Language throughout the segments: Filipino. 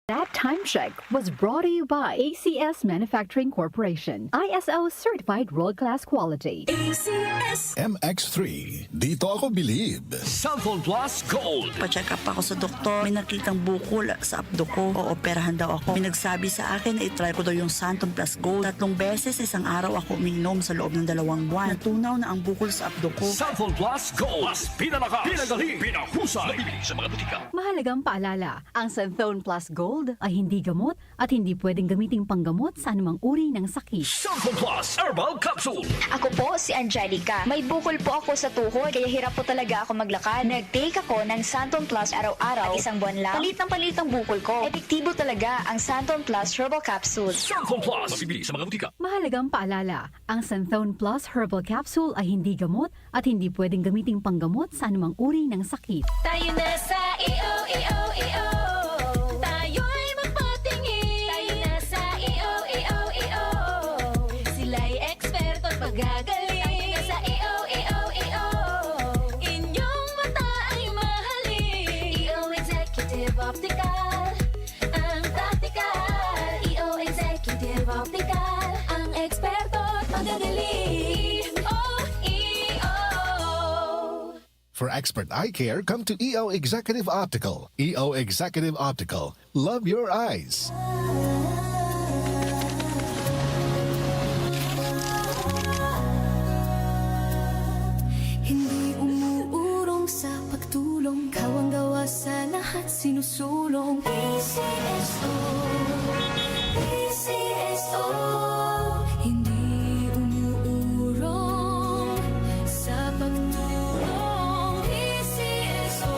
That time check was brought to you by ACS Manufacturing Corporation. ISO certified world-class quality. ACS MX3. Dito ako bilib. Cellphone Plus Gold. Pa-check up ako sa doktor. May nakitang bukol sa abdo ko. Ooperahan daw ako. May nagsabi sa akin na itry ko daw yung Santon Plus Gold. 3 beses isang araw ako uminom sa loob ng 2 buwan. Natunaw na ang bukol sa abdo ko. Cellphone Plus Gold. Mas pinalakas, pinagaling, pinahusay. Nabibili sa mga butika. Mahalagang paalala, ang Santhone Plus Gold ay hindi gamot at hindi pwedeng gamiting panggamot sa anumang uri ng sakit. Cellphone Plus Herbal Capsule. Ako po si Angelica. May bukol po ako sa tuhod, kaya hirap po talaga ako maglakad. Nag-take ako ng Santon Plus araw-araw at 1 buwan lang. Palit ang bukol ko. Epektibo talaga ang Santon Plus Herbal Capsule. Cellphone Plus. Mabibili sa mga butika. Mahalagang paalala, ang Santhone Plus Herbal Capsule ay hindi gamot at hindi pwedeng gamiting panggamot sa anumang uri ng sakit. Tayo na sa EO. Tayo'y magpatingin. Tayo na sa EO. Sila'y eksperto at magagaling. Tayo na sa EO. Inyong mata ay mahalin. EO Executive Optical. Ang practical. EO Executive Optical. Ang eksperto at magagaling. EO. For expert eye care, come to EO Executive Optical. EO Executive Optical. Love your eyes. Hindi umuurong sa pagtulong, kawang gawa sa lahat sinusulong. PCSO, PCSO. Hindi umuurong sa pagtulong. PCSO,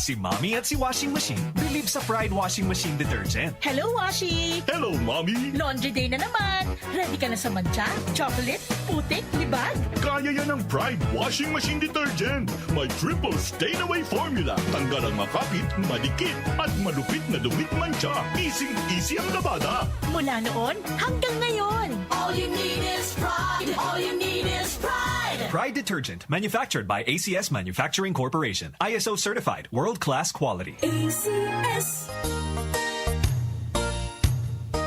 Si Mommy at si Washing Machine believe sa Pride Washing Machine Detergent. Hello, Washi! Hello, Mommy! Laundry day na naman! Ready ka na sa mancha, chocolate, putik, libag? Kaya yan ang Pride Washing Machine Detergent. May triple stain-away formula. Tanggal ang makapit, madikit, at malupit na dumit mancha. Easy ang labada. Mula noon hanggang ngayon! All you need is pride. All you need is pride. Pride Detergent, manufactured by ACS Manufacturing Corporation. ISO certified, world-class quality. ACS.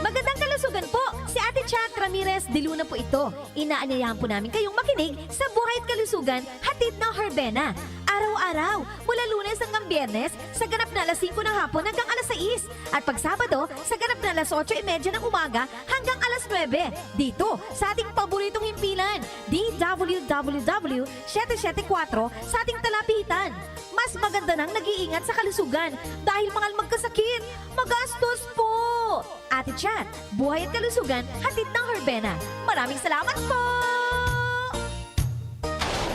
Magandang kalusugan po! Si Ate Chat Ramirez de Luna po ito. Inaanyayahan po namin kayong makinig sa Buhay at Kalusugan, hatid ng Herbena. Araw-araw, mula Lunes hanggang Biyernes, sa ganap na alas 5 ng hapon hanggang alas 6. At pag Sabado, sa ganap na alas 8:30 ng umaga hanggang alas 9. Dito, sa ating paboritong himpilan, DWWW 774 sa ating talapitan. Mas maganda nang nag-iingat sa kalusugan dahil mahal magkasakit. Magastos po! Ate Chat, Buhay at Kalusugan, hatid ng Herbena. Maraming salamat po!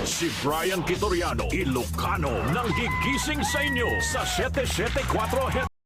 Si Brian Kitoriano, Ilocano, nang gigising sa inyo sa 774 Head